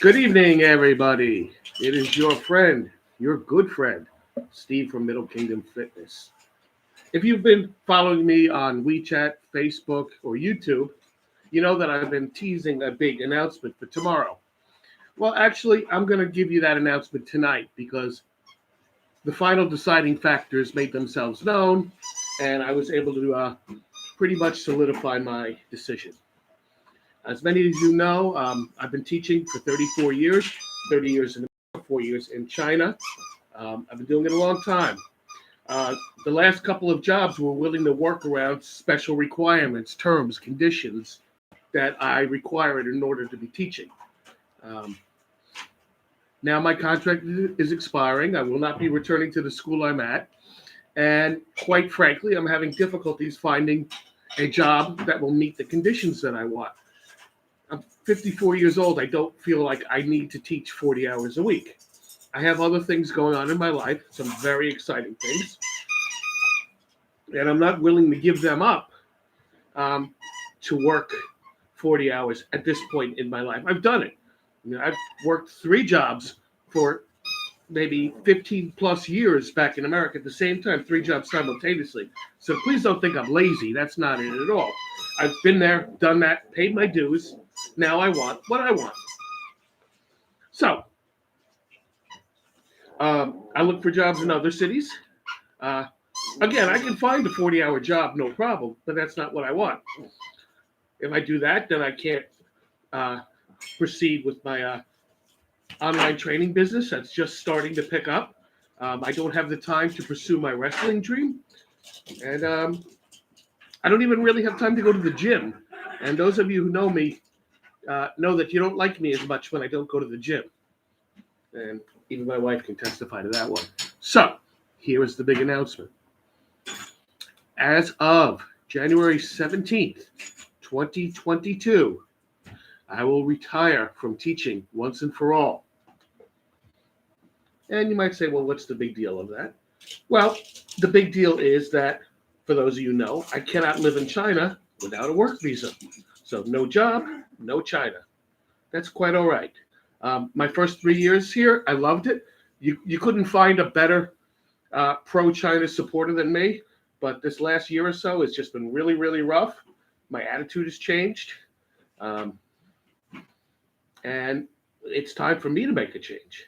Good evening, everybody. It is your friend, your good friend, Steve from Middle Kingdom Fitness. If you've been following me on WeChat, Facebook, or YouTube, you know that I've been teasing a big announcement for tomorrow. Well, actually, I'm going to give you that announcement tonight because the final deciding factors made themselves known, and I was able to pretty much solidify my decision. As many as you know, I've been teaching for 34 years, 30 years in America, 4 years in China. I've been doing it a long time. Uh, the last couple of jobs were willing to work around special requirements, terms, conditions that I required in order to be teaching. Um, Now my contract is expiring. I will not be returning to the school I'm at. And quite frankly, I'm having difficulties finding a job that will meet the conditions that I want. I'm 54 years old. I don't feel like I need to teach 40 hours a week. I have other things going on in my life, some very exciting things, and I'm not willing to give them up um, to work 40 hours at this point in my life. I've done it. I've worked three jobs for maybe 15 plus years back in America at the same time, three jobs simultaneously. So please don't think I'm lazy. That's not it at all. I've been there, done that, paid my dues. Now I want what I want. So I look for jobs in other cities. Uh, Again, I can find a 40-hour job, no problem, but that's not what I want. If I do that, then I can't uh, proceed with my online training business that's just starting to pick up. I don't have the time to pursue my wrestling dream, and I don't even really have time to go to the gym. And those of you who know me know that you don't like me as much when I don't go to the gym. And even my wife can testify to that one. So, here is the big announcement. As of January 17th, 2022, I will retire from teaching once and for all. And you might say, well, what's the big deal of that? Well, the big deal is that, for those of you who know, I cannot live in China without a work visa. So no job, no China. That's quite all right. My first 3 years here, I loved it. You couldn't find a better pro-China supporter than me. But this last year or so, it's just been really, really rough. My attitude has changed. And it's time for me to make a change.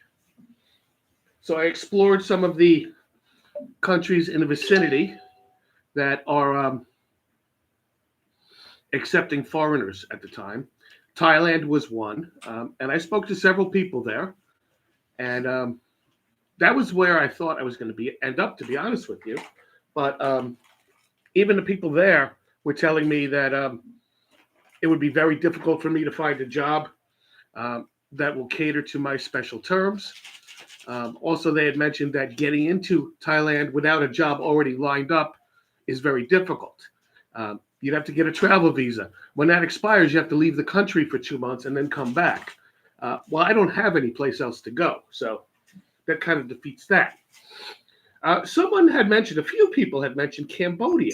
So I explored some of the countries in the vicinity that are accepting foreigners at the time. Thailand was one. And I spoke to several people there. And that was where I thought I was going to end up, to be honest with you. But even the people there were telling me that it would be very difficult for me to find a job that will cater to my special terms. Also, they had mentioned that getting into Thailand without a job already lined up is very difficult. You'd have to get a travel visa. When that expires, you have to leave the country for 2 months and then come back. Well, I don't have any place else to go, so that kind of defeats that. Someone had mentioned, a few people had mentioned Cambodia,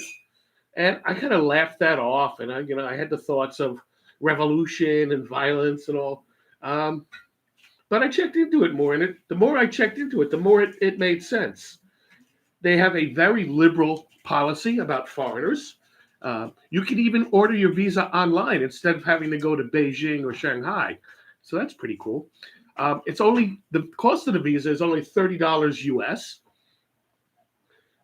and I kind of laughed that off. And I had the thoughts of revolution and violence and all. But I checked into it more, and the more I checked into it, the more it made sense. They have a very liberal policy about foreigners. You can even order your visa online instead of having to go to Beijing or Shanghai. So that's pretty cool. The cost of the visa is only $30 US.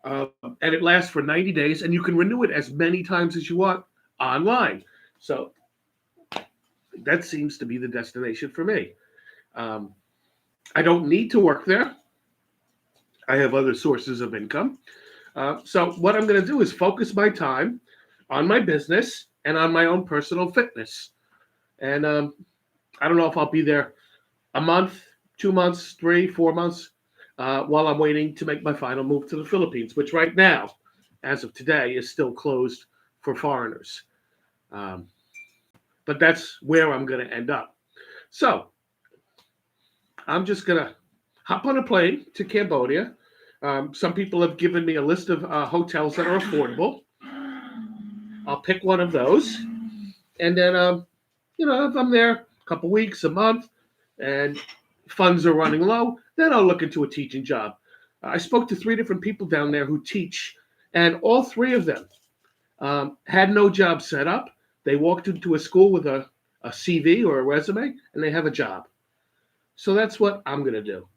And it lasts for 90 days, and you can renew it as many times as you want online. So that seems to be the destination for me. I don't need to work there. I have other sources of income. So what I'm going to do is focus my time on my business and on my own personal fitness. And I don't know if I'll be there a month, 2 months, 3, 4 months, while I'm waiting to make my final move to the Philippines, which right now, as of today, is still closed for foreigners. But that's where I'm going to end up. So I'm just going to hop on a plane to Cambodia. Some people have given me a list of hotels that are affordable. I'll pick one of those. And then, if I'm there a couple weeks, a month, and funds are running low, then I'll look into a teaching job. I spoke to 3 different people down there who teach, and all 3 of them had no job set up. They walked into a school with a CV or a resume, and they have a job. So that's what I'm going to do.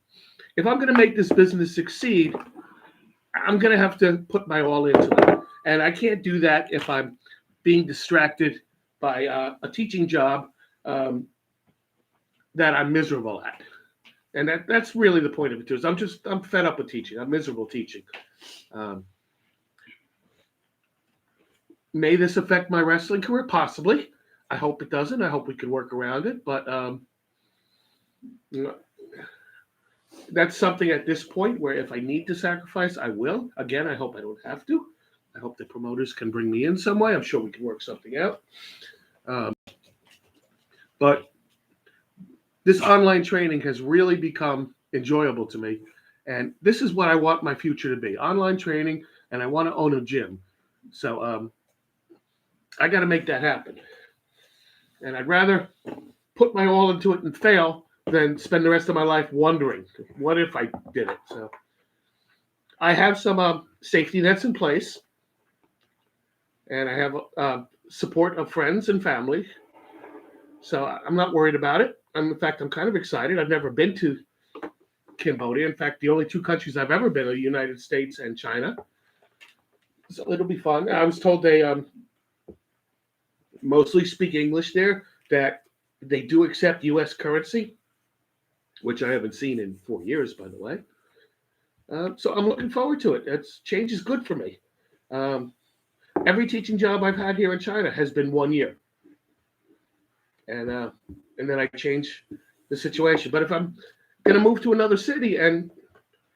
If I'm going to make this business succeed, I'm going to have to put my all into it. And I can't do that if I'm being distracted by a teaching job that I'm miserable at. And that's really the point of it too. Is I'm fed up with teaching. I'm miserable teaching. May this affect my wrestling career? Possibly. I hope it doesn't. I hope we can work around it. But that's something at this point where if I need to sacrifice, I will. Again, I hope I don't have to. I hope the promoters can bring me in some way. I'm sure we can work something out. But this online training has really become enjoyable to me. And this is what I want my future to be. Online training, and I want to own a gym. So I got to make that happen. And I'd rather put my all into it and fail than spend the rest of my life wondering, what if I did it? So I have some safety nets in place. And I have support of friends and family. So I'm not worried about it. In fact, I'm kind of excited. I've never been to Cambodia. In fact, the only 2 countries I've ever been are the United States and China. So it'll be fun. I was told they mostly speak English there, that they do accept U.S. currency, which I haven't seen in 4 years, by the way. So I'm looking forward to it. Change is good for me. Every teaching job I've had here in China has been 1 year. And then I change the situation. But if I'm going to move to another city and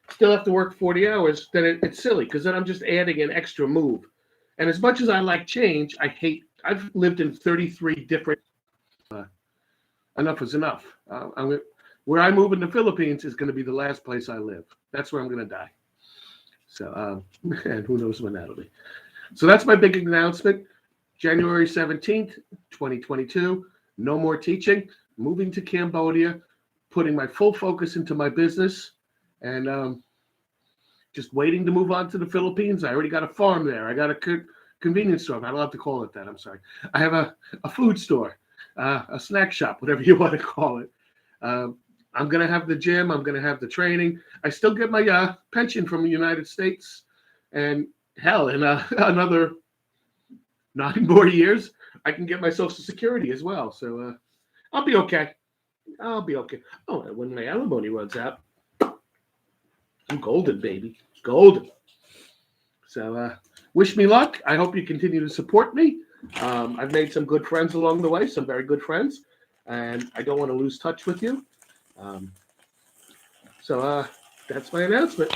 still have to work 40 hours, then it's silly, because then I'm just adding an extra move. And as much as I like change, I've lived in 33 different, enough is enough. Where I move in the Philippines is going to be the last place I live. That's where I'm going to die. So, and who knows when that'll be. So that's my big announcement. January 17th, 2022. No more teaching, moving to Cambodia, putting my full focus into my business, and just waiting to move on to the Philippines. I already got a farm there. I got a convenience store. I don't have to call it that. I'm sorry. I have a food store, a snack shop, whatever you want to call it. I'm going to have the gym. I'm going to have the training. I still get my pension from the United States. And hell, in another 9 more years, I can get my Social Security as well. So I'll be okay. I'll be okay. Oh, and when my alimony runs out, I'm golden, baby. Golden. So wish me luck. I hope you continue to support me. I've made some good friends along the way, some very good friends. And I don't want to lose touch with you. So that's my announcement.